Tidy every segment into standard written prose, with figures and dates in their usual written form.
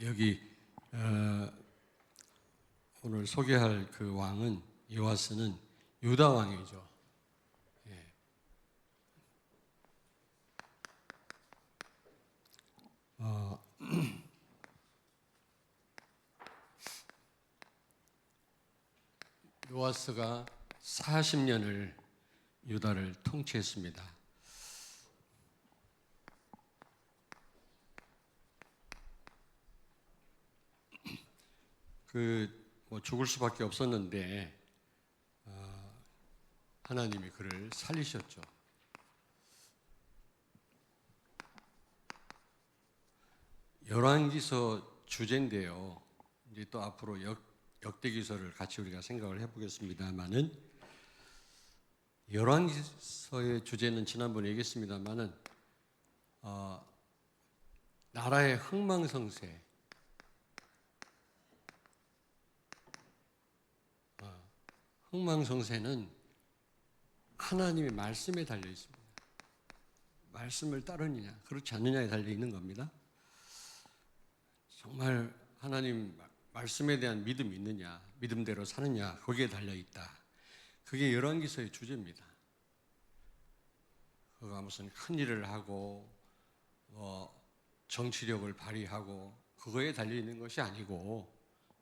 여기 오늘 소개할 그 왕은 요아스는 유다 왕이죠. 예. 요아스가 40년을 유다를 통치했습니다. 죽을 수밖에 없었는데 하나님이 그를 살리셨죠. 열왕기서 주제인데요. 이제 또 앞으로 역대기서를 같이 우리가 생각을 해보겠습니다만은, 열왕기서의 주제는 지난번에 얘기했습니다만은 나라의 흥망성쇠, 흥망성쇠는 하나님의 말씀에 달려 있습니다. 말씀을 따르느냐, 그렇지 않느냐에 달려 있는 겁니다. 정말 하나님 말씀에 대한 믿음이 있느냐, 믿음대로 사느냐, 거기에 달려 있다. 그게 열왕기서의 주제입니다. 그가 무슨 큰 일을 하고 정치력을 발휘하고 그거에 달려 있는 것이 아니고,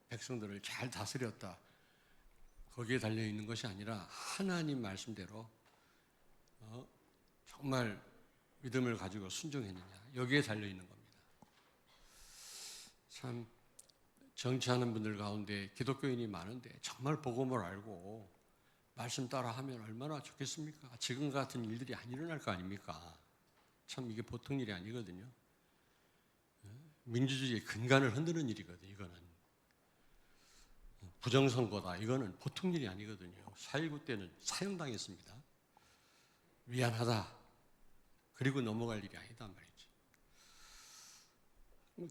백성들을 잘 다스렸다, 거기에 달려 있는 것이 아니라 하나님 말씀대로 정말 믿음을 가지고 순종했느냐, 여기에 달려 있는 겁니다. 참 정치하는 분들 가운데 기독교인이 많은데 정말 복음을 알고 말씀 따라 하면 얼마나 좋겠습니까? 지금 같은 일들이 안 일어날 거 아닙니까? 참 이게 보통 일이 아니거든요. 민주주의의 근간을 흔드는 일이거든요. 이거는 부정선거다, 이거는 보통 일이 아니거든요. 4.19 때는 사형당했습니다. 미안하다, 그리고 넘어갈 일이 아니다 말이죠.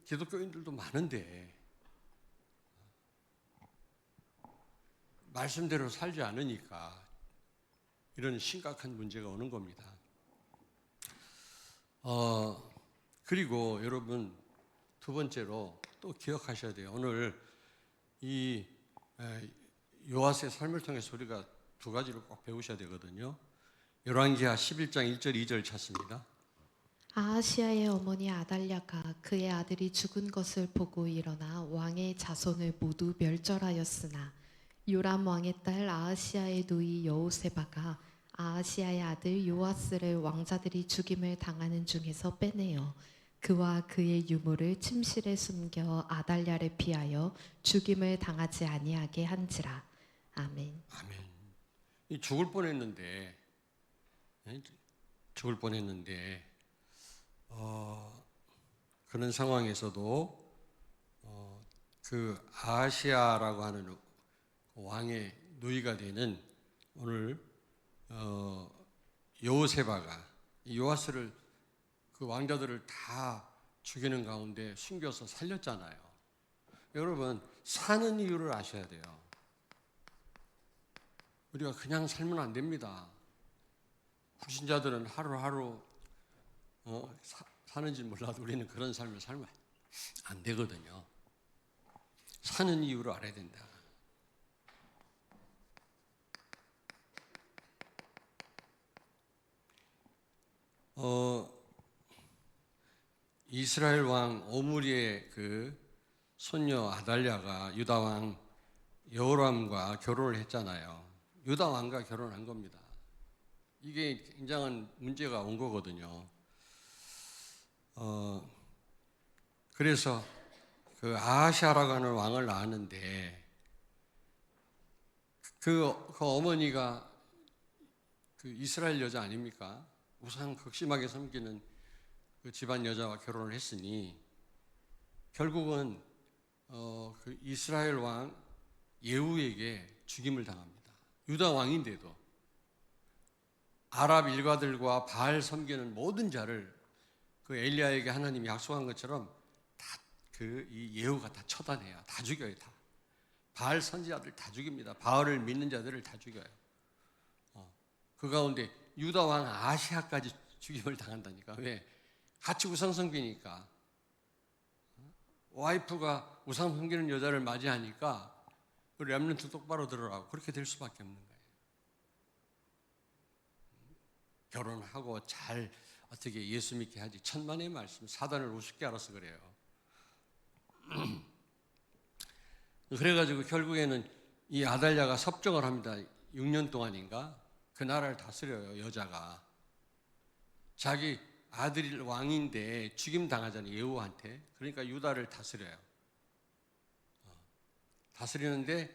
기독교인들도 많은데 말씀대로 살지 않으니까 이런 심각한 문제가 오는 겁니다. 그리고 여러분, 두 번째로 또 기억하셔야 돼요. 오늘 이 요아스의 삶을 통해서 우리가 두 가지를 꼭 배우셔야 되거든요. 열왕기하 11장 1절 2절 찾습니다. 아하시아의 어머니 아달랴가 그의 아들이 죽은 것을 보고 일어나 왕의 자손을 모두 멸절하였으나, 요람 왕의 딸 아하시아의 누이 여호세바가 아하시아의 아들 요아스를 왕자들이 죽임을 당하는 중에서 빼내어 그와 그의 유모를 침실에 숨겨 아달랴를 피하여 죽임을 당하지 아니하게 한지라. 아멘. 아멘. 죽을 뻔했는데 그런 상황에서도 그 아하시아라고 하는 왕의 누이가 되는 오늘 여호세바가 요아스를, 그 왕자들을 다 죽이는 가운데 숨겨서 살렸잖아요. 여러분, 사는 이유를 아셔야 돼요. 우리가 그냥 살면 안 됩니다. 불신자들은 하루하루 사는지 몰라도 우리는 그런 삶을 살면 안 되거든요. 사는 이유를 알아야 된다. 이스라엘 왕 오므리의 그 손녀 아달랴가 유다 왕 여호람과 결혼을 했잖아요. 유다 왕과 결혼한 겁니다. 이게 굉장한 문제가 온 거거든요. 그래서 그 아하시아라고 하는 왕을 낳았는데 그 어머니가 그 이스라엘 여자 아닙니까? 우상 극심하게 섬기는 그 집안 여자와 결혼을 했으니 결국은 그 이스라엘 왕 예후에게 죽임을 당합니다. 유다 왕인데도 아랍 일가들과 바알 섬기는 모든 자를 그 엘리야에게 하나님이 약속한 것처럼 다 이 예후가 다 처단해요. 다 죽여요. 다. 바알 선지자들 다 죽입니다. 바알을 믿는 자들을 다 죽여요. 그 가운데 유다 왕 아시아까지 죽임을 당한다니까. 왜? 같이 우상 섬기니까. 와이프가 우상 섬기는 여자를 맞이하니까 렘넌트 똑바로 들으라고 그렇게 될 수밖에 없는 거예요. 결혼하고 잘 어떻게 예수 믿게 하지. 천만의 말씀, 사단을 우습게 알아서 그래요. 그래가지고 결국에는 이 아달랴가 섭정을 합니다. 6년 동안인가 그 나라를 다스려요. 여자가 자기 아들이 왕인데 죽임 당하잖아요. 예후한테. 그러니까 유다를 다스려요. 다스리는데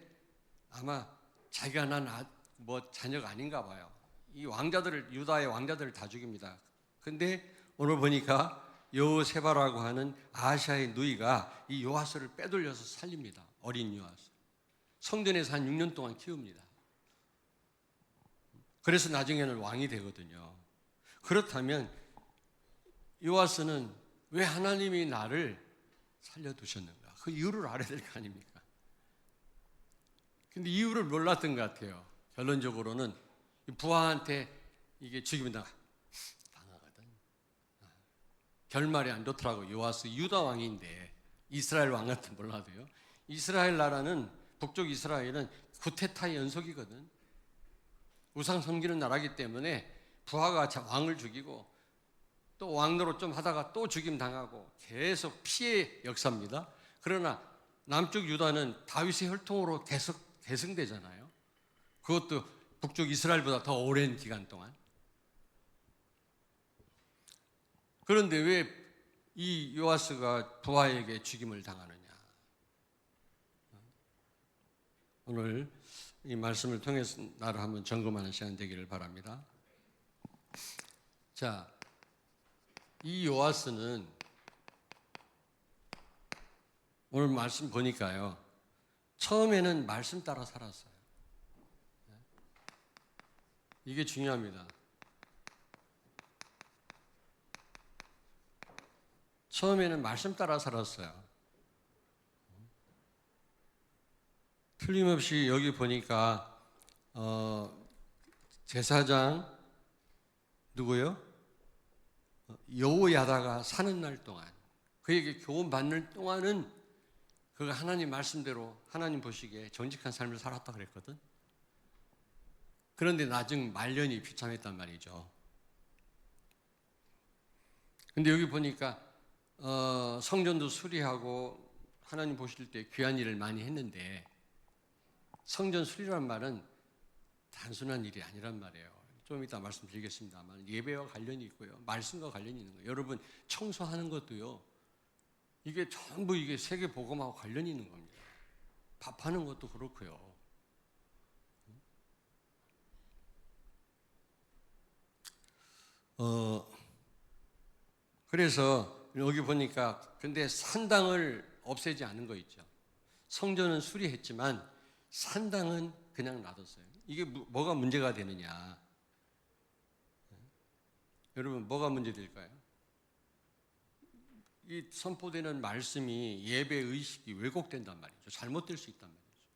아마 자기가 난 자녀가 아닌가 봐요. 이 왕자들을, 유다의 왕자들을 다 죽입니다. 근데 오늘 보니까 여호세바라고 하는 아하시아의 누이가 이 요아스를 빼돌려서 살립니다. 어린 요아스. 성전에서 한 6년 동안 키웁니다. 그래서 나중에는 왕이 되거든요. 그렇다면 요아스는 왜 하나님이 나를 살려두셨는가? 그 이유를 알아야 될 거 아닙니까? 근데 이유를 몰랐던 것 같아요. 결론적으로는 부하한테 이게 죽이면 당하거든. 결말이 안 좋더라고. 요아스 유다 왕인데 이스라엘 왕 같은 몰라도요. 이스라엘 나라는 북쪽 이스라엘은 구테타의 연속이거든. 우상 섬기는 나라기 때문에 부하가 왕을 죽이고 또 왕노릇 좀 하다가 또 죽임 당하고 계속 피해 역사입니다. 그러나 남쪽 유다는 다윗의 혈통으로 계속 계승되잖아요. 그것도 북쪽 이스라엘보다 더 오랜 기간 동안. 그런데 왜 이 요아스가 부하에게 죽임을 당하느냐? 오늘 이 말씀을 통해서 나를 한번 점검하는 시간 되기를 바랍니다. 자, 이 요아스는 오늘 말씀 보니까요, 처음에는 말씀 따라 살았어요. 이게 중요합니다. 처음에는 말씀 따라 살았어요. 틀림없이 여기 보니까 제사장 누구요? 여호야다가 사는 날 동안 그에게 교훈 받는 동안은 그가 하나님 말씀대로 하나님 보시기에 정직한 삶을 살았다 그랬거든. 그런데 나중 말년이 비참했단 말이죠. 근데 여기 보니까 성전도 수리하고 하나님 보실 때 귀한 일을 많이 했는데 성전 수리란 말은 단순한 일이 아니란 말이에요. 좀 이따 말씀드리겠습니다만 예배와 관련이 있고요. 말씀과 관련이 있는 거예요. 여러분 청소하는 것도요. 이게 전부 이게 세계 복음하고 관련이 있는 겁니다. 밥하는 것도 그렇고요. 그래서 여기 보니까 근데 산당을 없애지 않은 거 있죠. 성전은 수리했지만 산당은 그냥 놔뒀어요. 이게 뭐가 문제가 되느냐? 여러분 뭐가 문제될까요? 이 선포되는 말씀이 예배 의식이 왜곡된단 말이죠. 잘못될 수 있단 말이죠.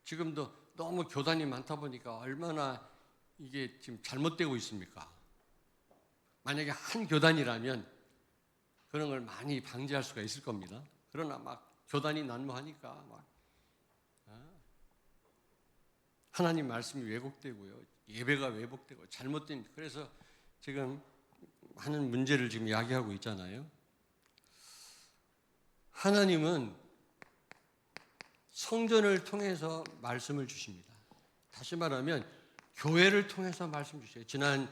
지금도 너무 교단이 많다 보니까 얼마나 이게 지금 잘못되고 있습니까? 만약에 한 교단이라면 그런 걸 많이 방지할 수가 있을 겁니다. 그러나 막 교단이 난무하니까 막 하나님 말씀이 왜곡되고요. 예배가 왜곡되고 잘못된 그래서 지금 하는 문제를 지금 이야기하고 있잖아요. 하나님은 성전을 통해서 말씀을 주십니다. 다시 말하면 교회를 통해서 말씀 주셔요. 지난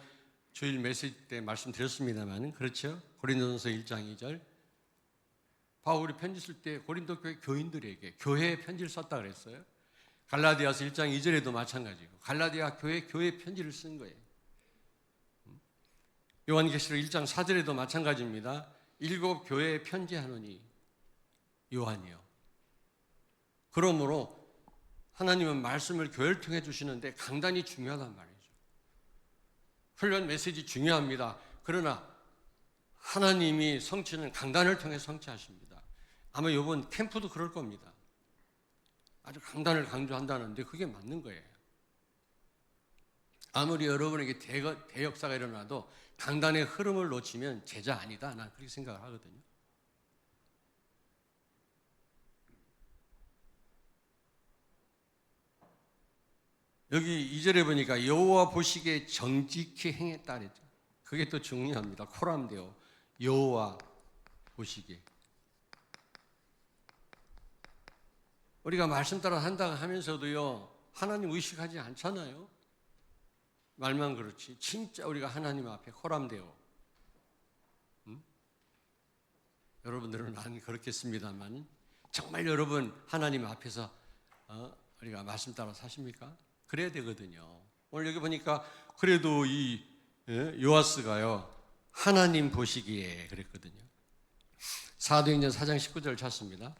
주일 메시지 때 말씀드렸습니다만 그렇죠. 고린도전서 1장 2절 바울이 편지 쓸 때 고린도 교회 교인들에게 교회에 편지를 썼다 그랬어요. 갈라디아서 1장 2절에도 마찬가지고 갈라디아 교회 편지를 쓴 거예요. 요한계시록 1장 4절에도 마찬가지입니다. 7 교회에 편지하노니 요한이요. 그러므로 하나님은 말씀을 교회를 통해 주시는데 강단이 중요하단 말이죠. 훈련 메시지 중요합니다. 그러나 하나님이 성취는 강단을 통해 성취하십니다. 아마 이번 캠프도 그럴 겁니다. 아주 강단을 강조한다는데 그게 맞는 거예요. 아무리 여러분에게 대역사가 일어나도 강단의 흐름을 놓치면 제자 아니다. 난 그렇게 생각을 하거든요. 여기 2절에 보니까 여호와 보시기에 정직히 행했다 그랬죠. 그게 또 중요합니다. 코람데오, 여호와 보시기에. 우리가 말씀 따라 한다 하면서도요, 하나님 의식하지 않잖아요. 말만 그렇지. 진짜 우리가 하나님 앞에 코람데오. 여러분들은 안 그렇겠습니다만, 정말 여러분 하나님 앞에서 우리가 말씀 따라 사십니까? 그래야 되거든요. 오늘 여기 보니까 그래도 이 요아스가요, 하나님 보시기에 그랬거든요. 사도행전 4장 19절 찾습니다.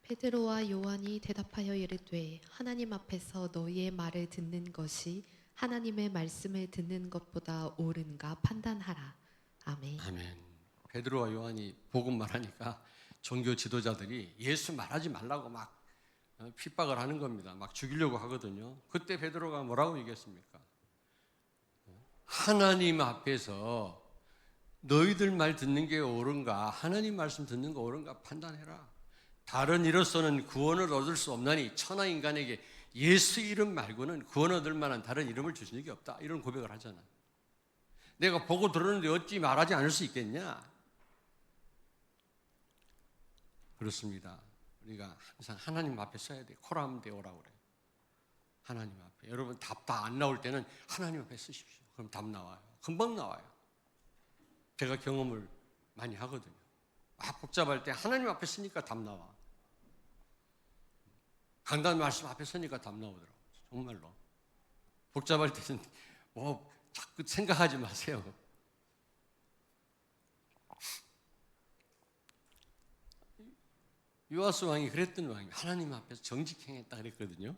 베드로와 요한이 대답하여 이르되 하나님 앞에서 너희의 말을 듣는 것이 하나님의 말씀을 듣는 것보다 옳은가 판단하라. 아멘. 아멘. 베드로와 요한이 복음 말하니까 종교 지도자들이 예수 말하지 말라고 막 핍박을 하는 겁니다. 막 죽이려고 하거든요. 그때 베드로가 뭐라고 얘기했습니까? 하나님 앞에서 너희들 말 듣는 게 옳은가, 하나님 말씀 듣는 거 옳은가 판단해라. 다른 이로서는 구원을 얻을 수 없나니 천하 인간에게 예수 이름 말고는 구원 얻을 만한 다른 이름을 주신 적이 없다. 이런 고백을 하잖아. 내가 보고 들었는데 어찌 말하지 않을 수 있겠냐? 그렇습니다. 우리가 항상 하나님 앞에 서야 돼. 코람데오라고 그래요. 하나님 앞에. 여러분 답 다 안 나올 때는 하나님 앞에 쓰십시오. 그럼 답 나와요. 금방 나와요. 제가 경험을 많이 하거든요. 복잡할 때 하나님 앞에 쓰니까 답 나와. 강단 말씀 앞에 서니까 답 나오더라고요. 정말로. 복잡할 때는 뭐 자꾸 생각하지 마세요. 요아스 왕이 그랬던 왕이에요. 하나님 앞에서 정직행했다 그랬거든요.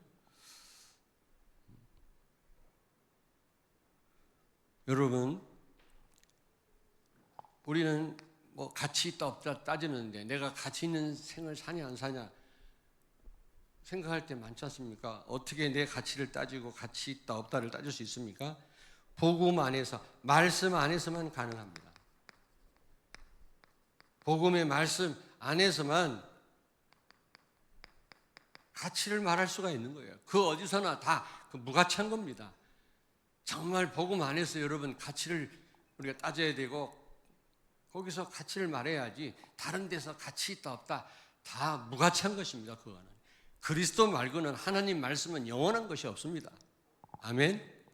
여러분, 우리는 뭐 가치 있다 없다 따지는데 내가 가치 있는 생을 사냐 안 사냐 생각할 때 많지 않습니까? 어떻게 내 가치를 따지고 가치 있다 없다를 따질 수 있습니까? 복음 안에서, 말씀 안에서만 가능합니다. 복음의 말씀 안에서만 가치를 말할 수가 있는 거예요. 그 어디서나 다 무가치한 겁니다. 정말 복음 안에서 여러분 가치를 우리가 따져야 되고 거기서 가치를 말해야지 다른 데서 가치 있다 없다 다 무가치한 것입니다. 그거는 그리스도 말고는 하나님 말씀은 영원한 것이 없습니다. 아멘.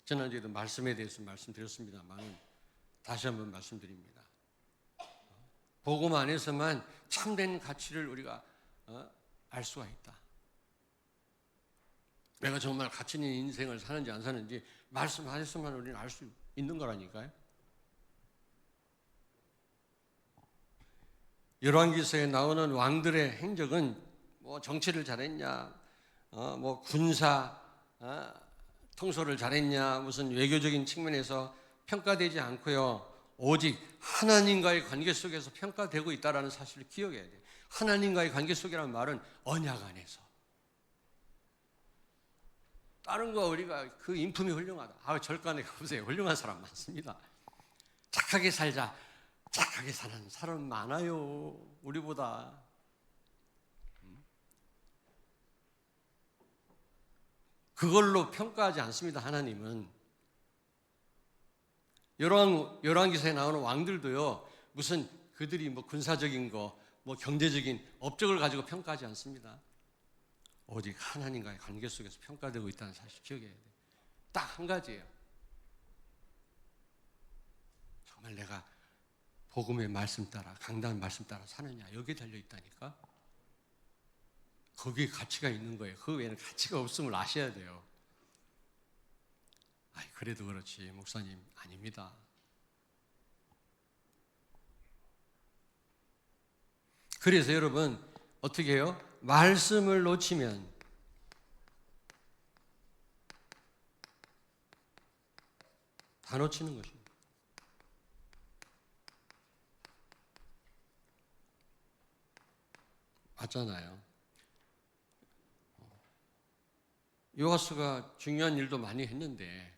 지난주에도 말씀에 대해서 말씀드렸습니다만 다시 한번 말씀드립니다. 복음 안에서만 참된 가치를 우리가 알 수가 있다. 내가 정말 가치 있는 인생을 사는지 안 사는지 말씀 안에서만 우리는 알 수 있는 거라니까요. 열왕기서에 나오는 왕들의 행적은 뭐 정치를 잘했냐, 뭐 군사 통솔을 잘했냐, 무슨 외교적인 측면에서 평가되지 않고요. 오직 하나님과의 관계 속에서 평가되고 있다는 사실을 기억해야 돼요. 하나님과의 관계 속이라는 말은 언약 안에서. 다른 거 우리가 그 인품이 훌륭하다. 절간에 가보세요. 훌륭한 사람 많습니다. 착하게 살자. 착하게 사는 사람 많아요. 우리보다. 그걸로 평가하지 않습니다. 하나님은. 열왕기서에 나오는 왕들도요. 무슨 그들이 뭐 군사적인 거, 뭐 경제적인 업적을 가지고 평가하지 않습니다. 오직 하나님과의 관계 속에서 평가되고 있다는 사실 기억해야 돼요. 딱 한 가지예요. 정말 내가 복음의 말씀 따라, 강단 말씀 따라 사느냐, 여기에 달려 있다니까. 거기에 가치가 있는 거예요. 그 외에는 가치가 없음을 아셔야 돼요. 그래도 그렇지 목사님 아닙니다. 그래서 여러분 어떻게 해요? 말씀을 놓치면 다 놓치는 것입니다. 맞잖아요. 요아스가 중요한 일도 많이 했는데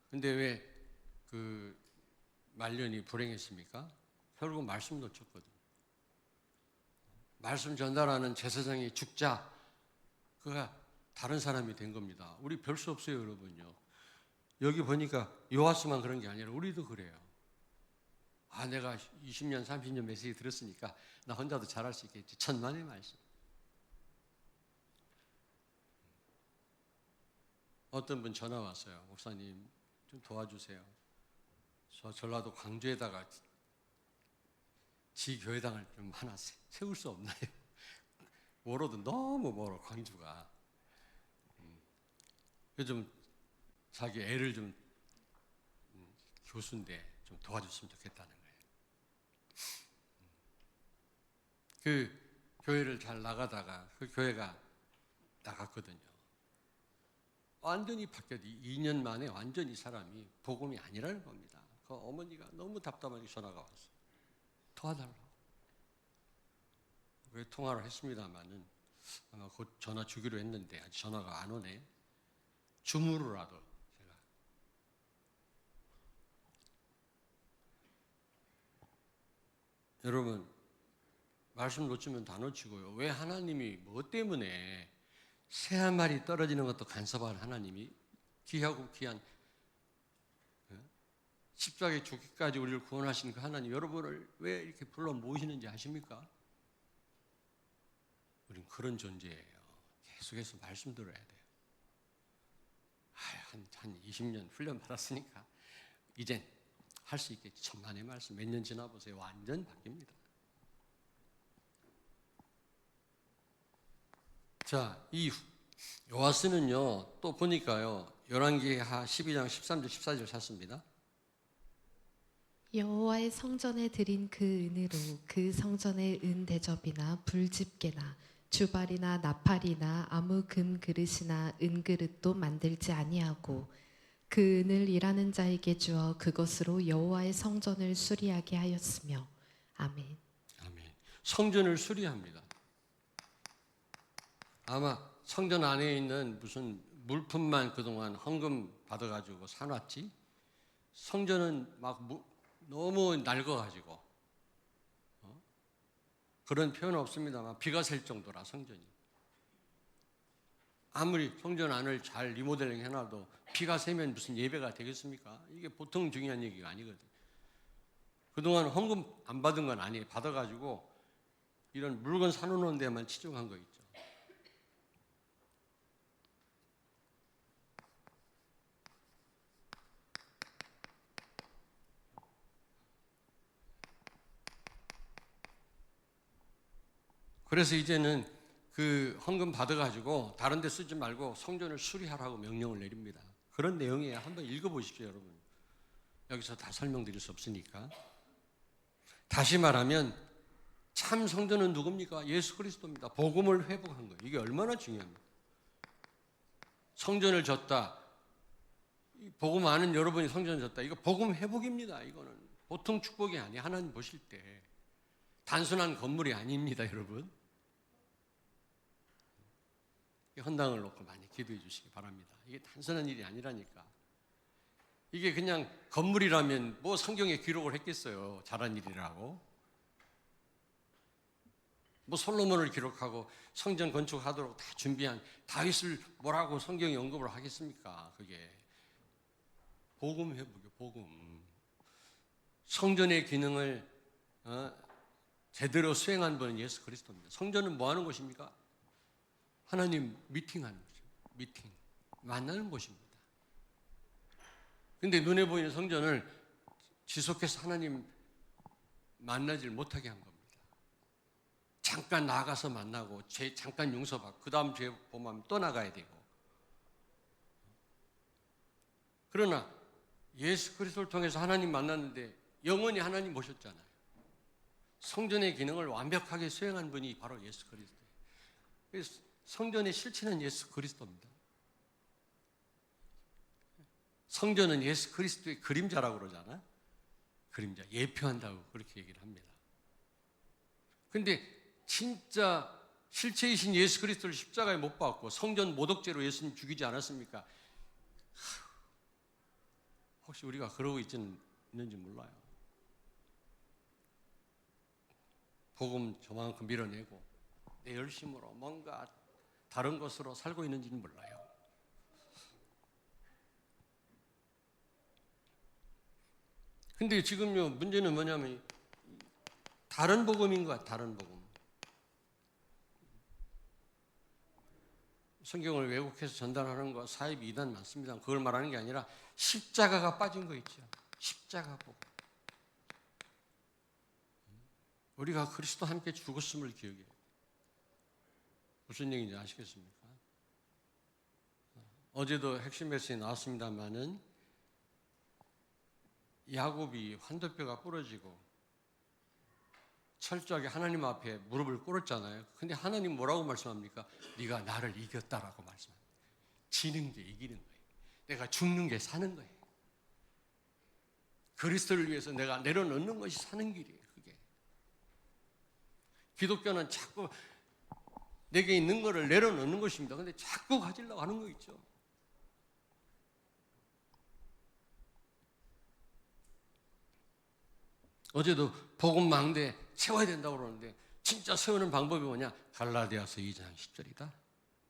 근데 왜 그 말년이 불행했습니까? 결국 말씀 놓쳤거든. 말씀 전달하는 제사장이 죽자 그가 다른 사람이 된 겁니다. 우리 별 수 없어요, 여러분요. 여기 보니까 요하스만 그런 게 아니라 우리도 그래요. 아, 내가 20년, 30년 메시지 들었으니까 나 혼자도 잘할 수 있겠지. 천만의 말씀. 어떤 분 전화 왔어요. 목사님 좀 도와주세요. 저 전라도 광주에다가 지 교회당을 좀 하나 세울 수 없나요? 멀어도 너무 멀어, 광주가. 요즘 자기 애를 좀 교수인데 좀 도와줬으면 좋겠다는 거예요. 그 교회를 잘 나가다가 그 교회가 나갔거든요. 완전히 바뀌었 2년 만에 완전히 사람이 복음이 아니라는 겁니다. 그 어머니가 너무 답답하게 전화가 왔어요. 도와달라고. 왜 통화를 했습니다마는 아마 곧 전화 주기로 했는데 아직 전화가 안 오네. 줌으로라도 제가 여러분 말씀 놓치면 다 놓치고요. 왜 하나님이 뭐 때문에 새 한 마리 떨어지는 것도 간섭한 하나님이 귀하고 귀한 십자가에 죽기까지 우리를 구원하신 그 하나님 여러분을 왜 이렇게 불러 모으시는지 아십니까? 우린 그런 존재예요. 계속해서 말씀 들어야 돼요. 한 20년 훈련 받았으니까 이젠 할 수 있겠지. 천만의 말씀 몇 년 지나 보세요. 완전 바뀝니다. 자, 이 요아스는요, 또 보니까요, 열왕기하 12장 13절 14절 찾습니다. 여호와의 성전에 드린 그 은으로 그 성전의 은 대접이나 불집게나 주발이나 나팔이나 아무 금 그릇이나 은 그릇도 만들지 아니하고 그 은을 일하는 자에게 주어 그것으로 여호와의 성전을 수리하게 하였으며 아멘. 아멘. 성전을 수리합니다. 아마 성전 안에 있는 무슨 물품만 그동안 헌금 받아가지고 사놨지, 성전은 막 너무 낡아가지고 그런 표현은 없습니다만 비가 셀 정도라 성전이. 아무리 성전 안을 잘 리모델링 해놔도 비가 새면 무슨 예배가 되겠습니까? 이게 보통 중요한 얘기가 아니거든. 그동안 헌금 안 받은 건 아니에요. 받아가지고 이런 물건 사놓는 데만 치중한 거 있죠. 그래서 이제는 그 헌금 받아가지고 다른 데 쓰지 말고 성전을 수리하라고 명령을 내립니다. 그런 내용이에요. 한번 읽어보십시오, 여러분. 여기서 다 설명드릴 수 없으니까. 다시 말하면 참 성전은 누굽니까? 예수 그리스도입니다. 복음을 회복한 거예요. 이게 얼마나 중요합니까? 성전을 졌다. 복음 아는 여러분이 성전을 졌다. 이거 복음 회복입니다. 이거는 보통 축복이 아니에요. 하나님 보실 때. 단순한 건물이 아닙니다, 여러분. 헌당을 놓고 많이 기도해 주시기 바랍니다. 이게 단순한 일이 아니라니까. 이게 그냥 건물이라면 뭐 성경에 기록을 했겠어요. 잘한 일이라고. 뭐 솔로몬을 기록하고 성전 건축하도록 다 준비한 다윗을 뭐라고 성경에 언급을 하겠습니까? 그게 복음 회복이에요. 복음. 성전의 기능을 제대로 수행한 분은 예수 그리스도입니다. 성전은 뭐 하는 곳입니까? 하나님 미팅하는 곳이죠. 미팅. 만나는 곳입니다. 근데 눈에 보이는 성전을 지속해서 하나님 만나질 못하게 한 겁니다. 잠깐 나가서 만나고 죄 잠깐 용서받고 그 다음 죄 범하면 또 나가야 되고. 그러나 예수 그리스도를 통해서 하나님 만났는데 영원히 하나님 모셨잖아요. 성전의 기능을 완벽하게 수행한 분이 바로 예수 그리스도예요. 그래서 성전의 실체는 예수 그리스도입니다. 성전은 예수 그리스도의 그림자라고 그러잖아요. 그림자, 예표한다고 그렇게 얘기를 합니다. 근데 진짜 실체이신 예수 그리스도를 십자가에 못 박고 성전 모독죄로 예수님 죽이지 않았습니까? 혹시 우리가 그러고 있는지 몰라요. 복음 저만큼 밀어내고 내 열심으로 뭔가 다른 것으로 살고 있는지는 몰라요. 근데 지금요, 문제는 뭐냐면 다른 복음인 것 같아요. 다른 복음. 성경을 왜곡해서 전달하는 거 사입 이단 많습니다. 그걸 말하는 게 아니라 십자가가 빠진 거 있죠. 십자가 복음. 우리가 그리스도 함께 죽었음을 기억해요. 무슨 얘기인지 아시겠습니까? 어제도 핵심 메시지 나왔습니다만은 야곱이 환도뼈가 부러지고 철저하게 하나님 앞에 무릎을 꿇었잖아요. 근데 하나님 뭐라고 말씀합니까? 네가 나를 이겼다라고 말씀합니다. 지는 게 이기는 거예요. 내가 죽는 게 사는 거예요. 그리스도를 위해서 내가 내려놓는 것이 사는 길이에요. 그게. 기독교는 자꾸 내게 있는 거를 내려놓는 것입니다. 근데 자꾸 가지려고 하는 거 있죠. 어제도 복음 망대 세워야 된다고 그러는데 진짜 세우는 방법이 뭐냐? 갈라디아서 2장 10절이다.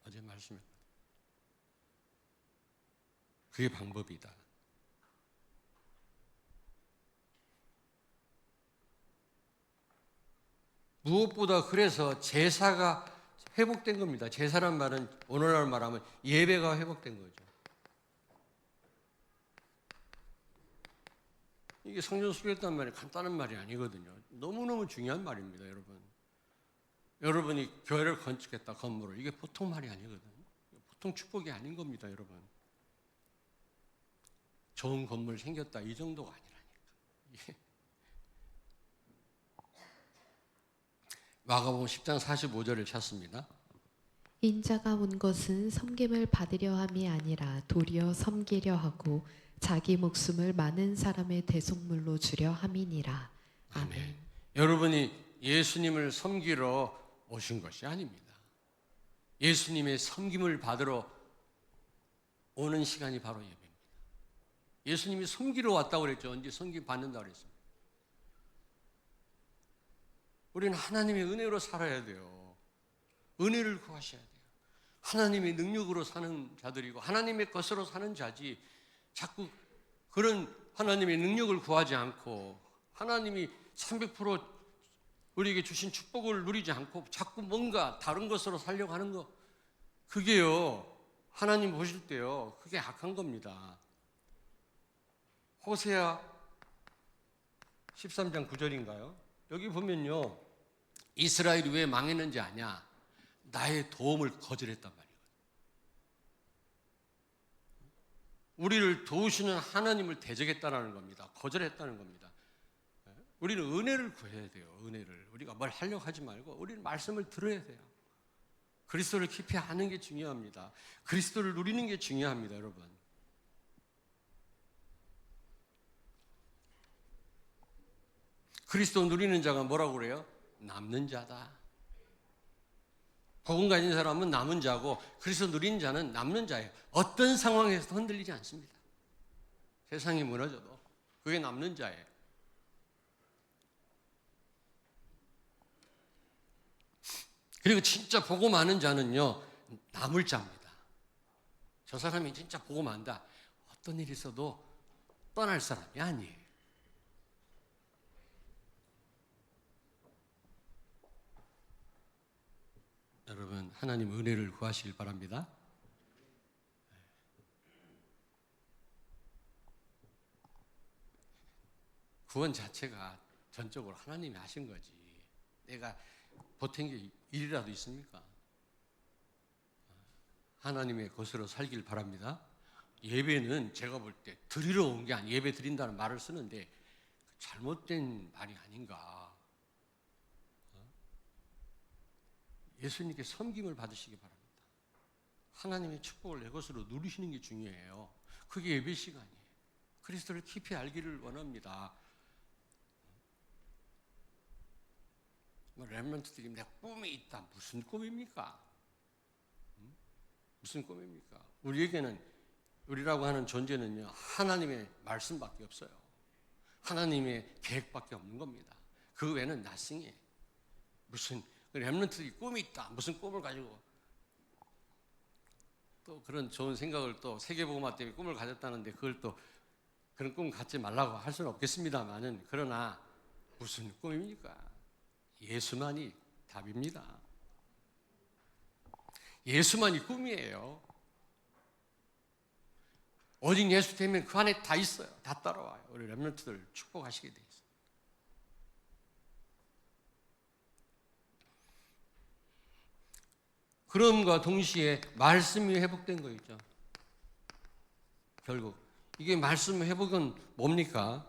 어제 말씀했거든요. 그게 방법이다. 무엇보다 그래서 제사가 회복된 겁니다. 제사란 말은 오늘날 말하면 예배가 회복된 거죠. 이게 성전 수리했단 말이 간단한 말이 아니거든요. 너무너무 중요한 말입니다, 여러분. 여러분이 교회를 건축했다, 건물을. 이게 보통 말이 아니거든요. 보통 축복이 아닌 겁니다, 여러분. 좋은 건물 생겼다, 이 정도가 아니라니까. 마가복음 10장 45절을 찾습니다. 인자가 온 것은 섬김을 받으려 함이 아니라 도리어 섬기려 하고 자기 목숨을 많은 사람의 대속물로 주려 함이니라. 아멘. 여러분이 예수님을 섬기러 오신 것이 아닙니다. 예수님의 섬김을 받으러 오는 시간이 바로 예배입니다. 예수님이 섬기러 왔다고 그랬죠. 언제 섬김 받는다고 그랬습니다. 우리는 하나님의 은혜로 살아야 돼요. 은혜를 구하셔야 돼요. 하나님의 능력으로 사는 자들이고 하나님의 것으로 사는 자지 자꾸 그런 하나님의 능력을 구하지 않고 하나님이 300% 우리에게 주신 축복을 누리지 않고 자꾸 뭔가 다른 것으로 살려고 하는 거 그게요 하나님 보실 때요 그게 악한 겁니다. 호세아 13장 9절인가요? 여기 보면요 이스라엘이 왜 망했는지 아냐? 나의 도움을 거절했단 말이에요. 우리를 도우시는 하나님을 대적했다는 겁니다. 거절했다는 겁니다. 우리는 은혜를 구해야 돼요. 은혜를. 우리가 뭘 하려고 하지 말고 우리는 말씀을 들어야 돼요. 그리스도를 깊이 아는 게 중요합니다. 그리스도를 누리는 게 중요합니다, 여러분. 그리스도 누리는 자가 뭐라고 그래요? 남는 자다. 복음 가진 사람은 남은 자고 그리스도 누리는 자는 남는 자예요. 어떤 상황에서도 흔들리지 않습니다. 세상이 무너져도 그게 남는 자예요. 그리고 진짜 복음 아는 자는요 남을 자입니다. 저 사람이 진짜 복음 안다. 어떤 일이 있어도 떠날 사람이 아니에요. 여러분 하나님 은혜를 구하시길 바랍니다. 구원 자체가 전적으로 하나님이 하신 거지 내가 보탠 게 일이라도 있습니까? 하나님의 것으로 살길 바랍니다. 예배는 제가 볼 때 드리러 온 게 아니에요. 예배 드린다는 말을 쓰는데 잘못된 말이 아닌가. 예수님께 섬김을 받으시기 바랍니다. 하나님의 축복을 내 것으로 누리시는 게 중요해요. 그게 예배 시간이에요. 그리스도를 깊이 알기를 원합니다. 렘넌트들이 내 꿈이 있다. 무슨 꿈입니까? 무슨 꿈입니까? 우리에게는 우리라고 하는 존재는요 하나님의 말씀밖에 없어요. 하나님의 계획밖에 없는 겁니다. 그 외에는 nothing이에요. 무슨 렘넌트들이 꿈이 있다. 무슨 꿈을 가지고 또 그런 좋은 생각을 또 세계복음화 때문에 꿈을 가졌다는데 그걸 또 그런 꿈 갖지 말라고 할 수는 없겠습니다만은 그러나 무슨 꿈입니까? 예수만이 답입니다. 예수만이 꿈이에요. 오직 예수 되면 그 안에 다 있어요. 다 따라와요. 우리 렘넌트들 축복하시게 돼 있어요. 그럼과 동시에 말씀이 회복된 거 있죠. 결국 이게 말씀 회복은 뭡니까?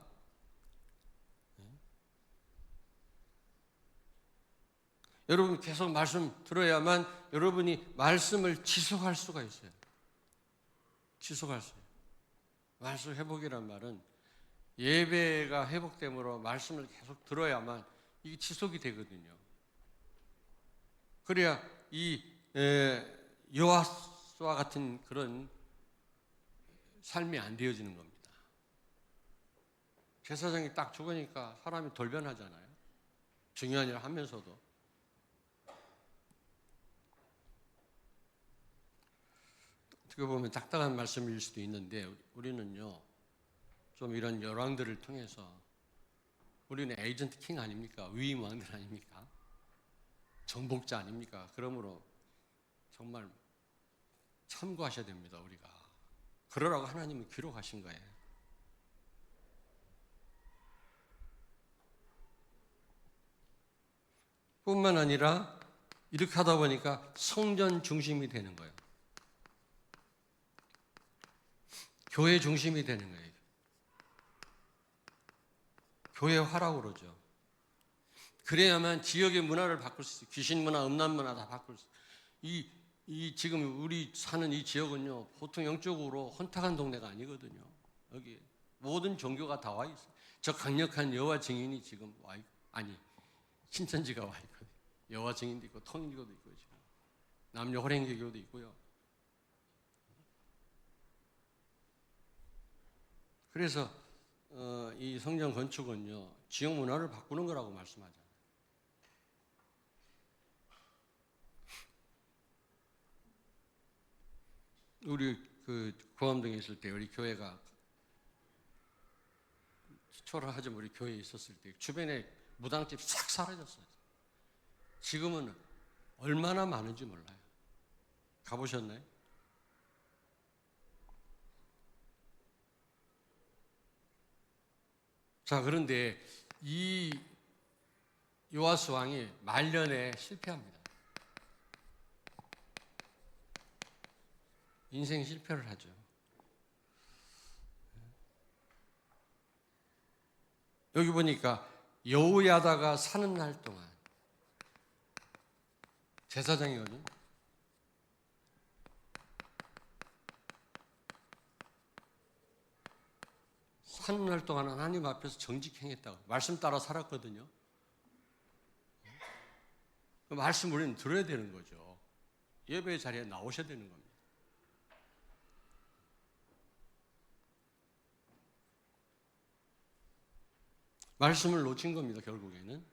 여러분 계속 말씀 들어야만 여러분이 말씀을 지속할 수가 있어요. 지속할 수 있어요. 말씀 회복이란 말은 예배가 회복됨으로 말씀을 계속 들어야만 이게 지속이 되거든요. 그래야 이 여호와와 같은 그런 삶이 안 되어지는 겁니다. 제사장이 딱 죽으니까 사람이 돌변하잖아요. 중요한 일을 하면서도. 어떻게 보면 딱딱한 말씀일 수도 있는데 우리는요 좀 이런 열왕들을 통해서 우리는 에이전트 킹 아닙니까? 위임 왕들 아닙니까? 정복자 아닙니까? 그러므로 정말 참고하셔야 됩니다. 우리가 그러라고 하나님은 기록하신 거예요. 뿐만 아니라 이렇게 하다 보니까 성전 중심이 되는 거예요. 교회 중심이 되는 거예요. 교회화라고 그러죠. 그래야만 지역의 문화를 바꿀 수 있어요. 귀신 문화, 음란 문화 다 바꿀 수 있어요. 이 지금 우리 사는 이 지역은요, 보통 영적으로 혼탁한 동네가 아니거든요. 여기 모든 종교가 다 와 있어요. 저 강력한 여호와 증인이 지금 와 있고, 아니, 신천지가 와 있거든요. 여호와 증인도 있고, 통일교도 있고, 지금. 남녀 호랭개교도 있고요. 그래서 이 성전 건축은요 지역 문화를 바꾸는 거라고 말씀하잖아요. 우리 그 구암동에 있을 때 우리 교회가 초라하지만 우리 교회에 있었을 때 주변에 무당집이 싹 사라졌어요. 지금은 얼마나 많은지 몰라요. 가보셨나요? 자, 그런데 이 요아스 왕이 말년에 실패합니다. 인생 실패를 하죠. 여기 보니까 여호야다가 사는 날 동안 제사장이거든. 사는 날 동안 하나님 앞에서 정직행했다고 말씀 따라 살았거든요. 그 말씀 우리는 들어야 되는 거죠. 예배 자리에 나오셔야 되는 겁니다. 말씀을 놓친 겁니다. 결국에는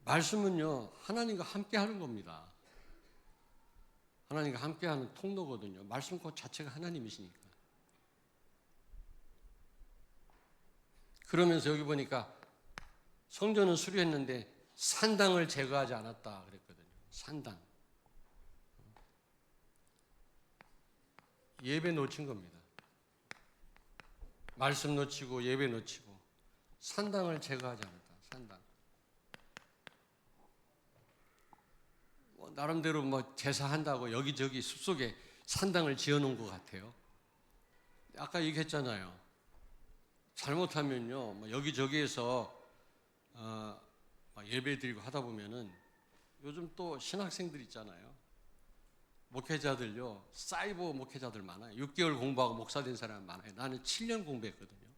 말씀은요 하나님과 함께 하는 겁니다. 하나님과 함께하는 통로거든요. 말씀 그 자체가 하나님이시니까. 그러면서 여기 보니까 성전은 수리했는데 산당을 제거하지 않았다 그랬거든요. 산당. 예배 놓친 겁니다. 말씀 놓치고 예배 놓치고 산당을 제거하지 않았다. 산당. 나름대로 뭐 제사한다고 여기저기 숲속에 산당을 지어놓은 것 같아요. 아까 얘기했잖아요. 잘못하면요, 뭐 여기저기에서 예배 드리고 하다 보면은 요즘 또 신학생들 있잖아요. 목회자들요, 사이버 목회자들 많아요. 6개월 공부하고 목사 된 사람 많아요. 나는 7년 공부했거든요.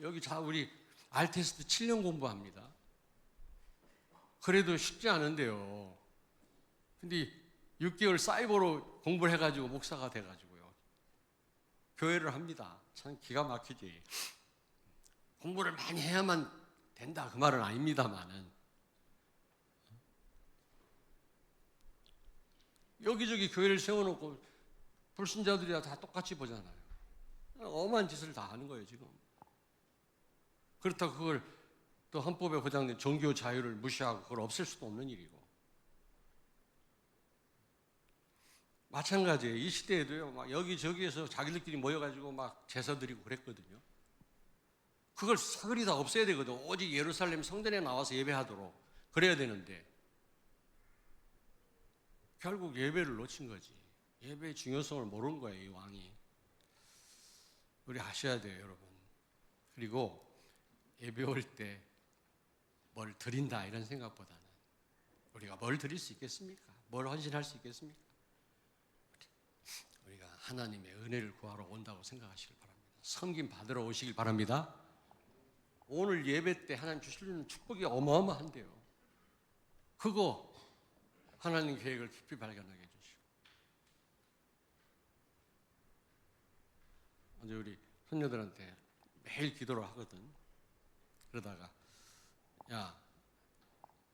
여기 우리 알테스트 7년 공부합니다. 그래도 쉽지 않은데요. 근데 6개월 사이버로 공부를 해가지고 목사가 돼가지고요. 교회를 합니다. 참 기가 막히지. 공부를 많이 해야만 된다 그 말은 아닙니다만은 여기저기 교회를 세워놓고 불신자들이야 다 똑같이 보잖아요. 엄한 짓을 다 하는 거예요 지금. 그렇다고 그걸 또 헌법에 보장된 종교 자유를 무시하고 그걸 없앨 수도 없는 일이고. 마찬가지예요. 이 시대에도요, 막 여기저기에서 자기들끼리 모여가지고 막 제사 드리고 그랬거든요. 그걸 사그리 다 없애야 되거든. 오직 예루살렘 성전에 나와서 예배하도록 그래야 되는데 결국 예배를 놓친 거지. 예배의 중요성을 모르는 거예요, 이 왕이. 우리 아셔야 돼요, 여러분. 그리고 예배 올 때 뭘 드린다 이런 생각보다는 우리가 뭘 드릴 수 있겠습니까? 뭘 헌신할 수 있겠습니까? 우리가 하나님의 은혜를 구하러 온다고 생각하시길 바랍니다. 섬김 받으러 오시길 바랍니다. 오늘 예배 때 하나님 주시는 축복이 어마어마한데요. 그거 하나님 계획을 깊이 발견하게 해주시고. 어제 우리 손녀들한테 매일 기도를 하거든. 그러다가 야,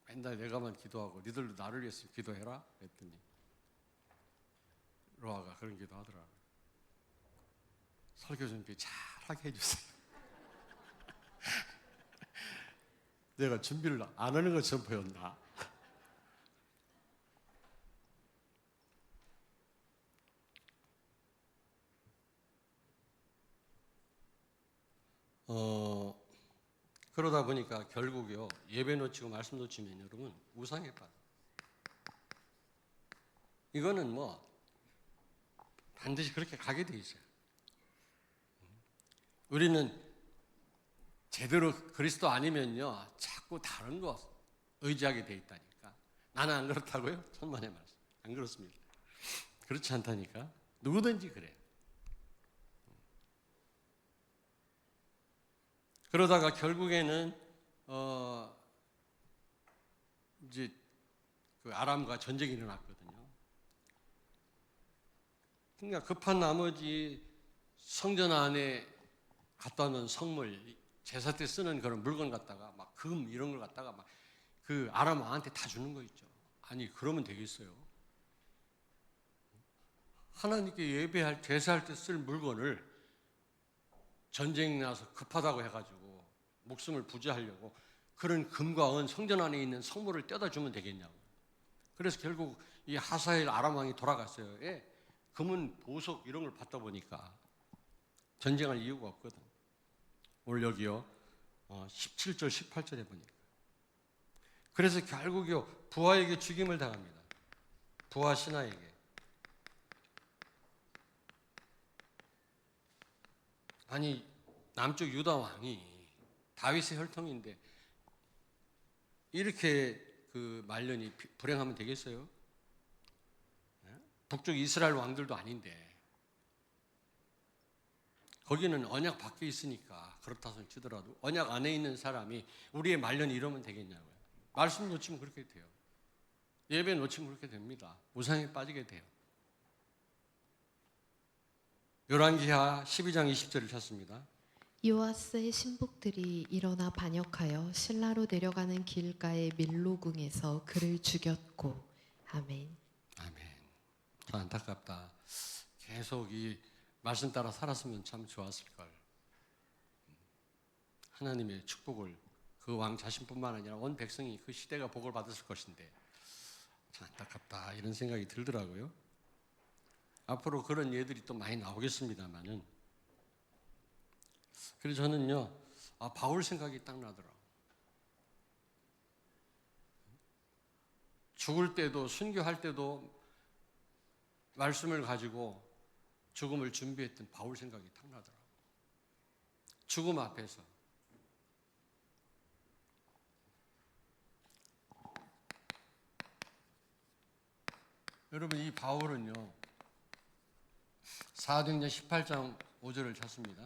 맨날 내가만 기도하고 니들도 나를 위해서 기도해라 그랬더니 로아가 그런 기도 하더라고요. 설교 준비 잘하게 해주세요. 내가 준비를 안 하는 것처럼 보였나? 그러다 보니까 결국요, 예배 놓치고 말씀 놓치면 여러분 우상에 빠져. 이거는 뭐 반드시 그렇게 가게 돼 있어요. 우리는 제대로 그리스도 아니면요 자꾸 다른 거 의지하게 돼 있다니까. 나는 안 그렇다고요? 천만의 말씀. 안 그렇습니다. 그렇지 않다니까. 누구든지 그래. 그러다가 결국에는 이제 그 아람과 전쟁이 일어났거든요. 그러니까 급한 나머지 성전 안에 갖다 놓은 성물, 제사 때 쓰는 그런 물건 갖다가 막 금 이런 걸 갖다가 막 그 아람 왕한테 다 주는 거 있죠. 아니 그러면 되겠어요? 하나님께 예배할 제사할 때 쓸 물건을 전쟁 나서 급하다고 해가지고 목숨을 부지하려고 그런 금과 은 성전 안에 있는 성물을 떼다 주면 되겠냐고. 그래서 결국 이 하사엘 아람 왕이 돌아갔어요. 예, 금은 보석 이런 걸 받다 보니까 전쟁할 이유가 없거든. 오늘 여기요 17절 18절에 보니까 그래서 결국요 부하에게 죽임을 당합니다. 부하 신하에게. 아니 남쪽 유다 왕이 다윗의 혈통인데 이렇게 그 말년이 불행하면 되겠어요? 북쪽 이스라엘 왕들도 아닌데 거기는 언약 밖에 있으니까 그렇다 치더라도 언약 안에 있는 사람이 우리의 말년이 이러면 되겠냐고요. 말씀 놓치면 그렇게 돼요. 예배 놓치면 그렇게 됩니다. 우상에 빠지게 돼요. 열왕기하 12장 20절을 찾습니다. 요아스의 신복들이 일어나 반역하여 실라로 내려가는 길가의 밀로궁에서 그를 죽였고. 아멘. 아멘. 참 안타깝다. 계속 이 말씀 따라 살았으면 참 좋았을 걸. 하나님의 축복을 그 왕 자신뿐만 아니라 온 백성이 그 시대가 복을 받았을 것인데 참 안타깝다 이런 생각이 들더라고요. 앞으로 그런 예들이 또 많이 나오겠습니다만은 그래서 저는요 바울 생각이 딱 나더라고요. 죽을 때도 순교할 때도 말씀을 가지고 죽음을 준비했던 바울 생각이 딱 나더라고요. 죽음 앞에서 여러분 이 바울은요 사도행전 18장 5절을 찾습니다.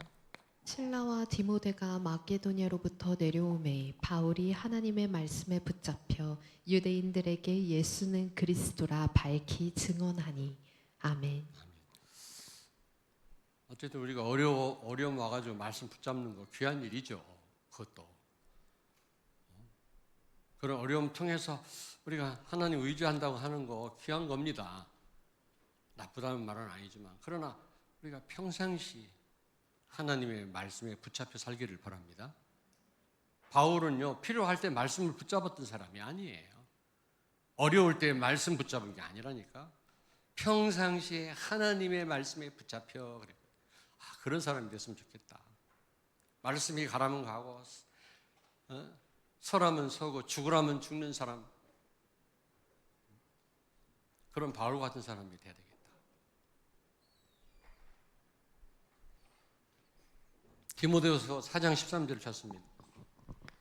실라와 디모데가 마게도냐로부터 내려오매 바울이 하나님의 말씀에 붙잡혀 유대인들에게 예수는 그리스도라 밝히 증언하니. 아멘. 어쨌든 우리가 어려움 와가지고 말씀 붙잡는 거 귀한 일이죠. 그것도 그런 어려움 통해서 우리가 하나님 의지한다고 하는 거 귀한 겁니다. 나쁘다는 말은 아니지만 그러나 우리가 평상시 하나님의 말씀에 붙잡혀 살기를 바랍니다. 바울은요, 필요할 때 말씀을 붙잡았던 사람이 아니에요. 어려울 때 말씀 붙잡은 게 아니라니까. 평상시에 하나님의 말씀에 붙잡혀 그래. 그런 사람이 됐으면 좋겠다. 말씀이 가라면 가고 서라면 서고 죽으라면 죽는 사람, 그런 바울 같은 사람이 돼야 되겠다. 디모데후서 4장 13절을 찾습니다.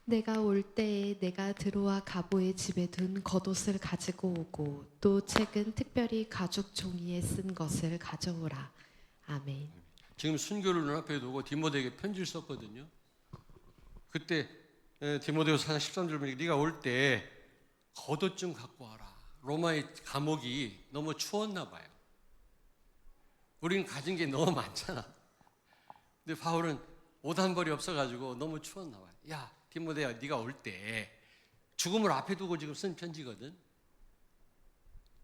내가 올 때에 내가 드로아 가보의 집에 둔 겉옷을 가지고 오고 또 책은 특별히 가죽 종이에 쓴 것을 가져오라. 아멘. 지금 순교를 눈앞에 두고 디모데에게 편지를 썼거든요. 그때 디모데후서 4장 13절 보니까 네가 올 때 겉옷 좀 갖고 와라. 로마의 감옥이 너무 추웠나 봐요. 우리는 가진 게 너무 많잖아. 근데 바울은 옷 한 벌이 없어가지고 너무 추웠나 봐요. 야, 디모데야, 네가 올 때 죽음을 앞에 두고 지금 쓴 편지거든.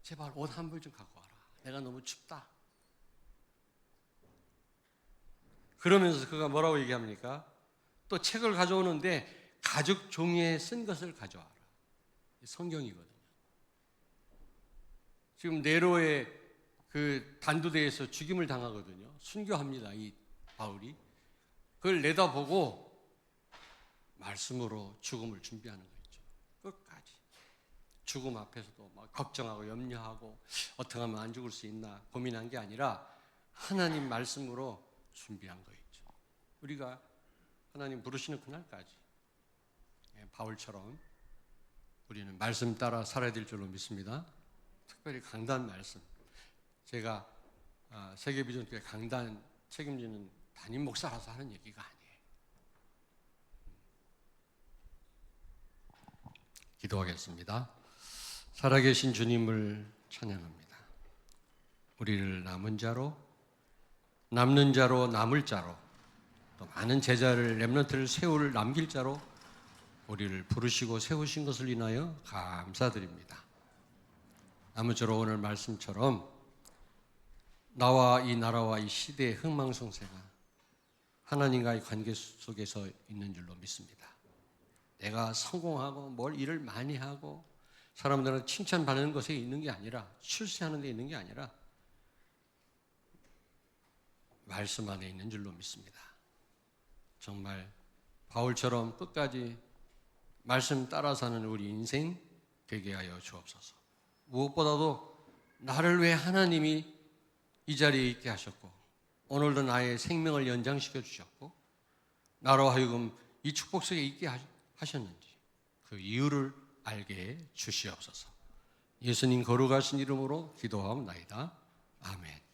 제발 옷 한 벌 좀 갖고 와라. 내가 너무 춥다. 그러면서 그가 뭐라고 얘기합니까? 또 책을 가져오는데 가죽 종이에 쓴 것을 가져와라. 성경이거든요. 지금 네로의 그 단두대에서 죽임을 당하거든요. 순교합니다, 이 바울이. 그걸 내다보고 말씀으로 죽음을 준비하는 거죠. 끝까지. 죽음 앞에서도 막 걱정하고 염려하고 어떻게 하면 안 죽을 수 있나 고민한 게 아니라 하나님 말씀으로 준비한 거 있죠. 우리가 하나님 부르시는 그날까지 바울처럼 우리는 말씀 따라 살아야 될 줄로 믿습니다. 특별히 강단 말씀. 제가 세계비전교회 강단 책임지는 담임 목사라서 하는 얘기가 아니에요. 기도하겠습니다. 살아계신 주님을 찬양합니다. 우리를 남은 자로, 남는 자로, 남을 자로, 또 많은 제자를 렘넌트를 세울 남길 자로 우리를 부르시고 세우신 것을 인하여 감사드립니다. 아무쪼록 오늘 말씀처럼 나와 이 나라와 이 시대의 흥망성쇠가 하나님과의 관계 속에서 있는 줄로 믿습니다. 내가 성공하고 뭘 일을 많이 하고 사람들은 칭찬받는 것에 있는 게 아니라 출세하는 데 있는 게 아니라 말씀 안에 있는 줄로 믿습니다. 정말 바울처럼 끝까지 말씀 따라 사는 우리 인생 되게 하여 주옵소서. 무엇보다도 나를 왜 하나님이 이 자리에 있게 하셨고 오늘도 나의 생명을 연장시켜 주셨고 나로 하여금 이 축복 속에 있게 하셨는지 그 이유를 알게 해 주시옵소서. 예수님 거룩하신 이름으로 기도하옵나이다. 아멘.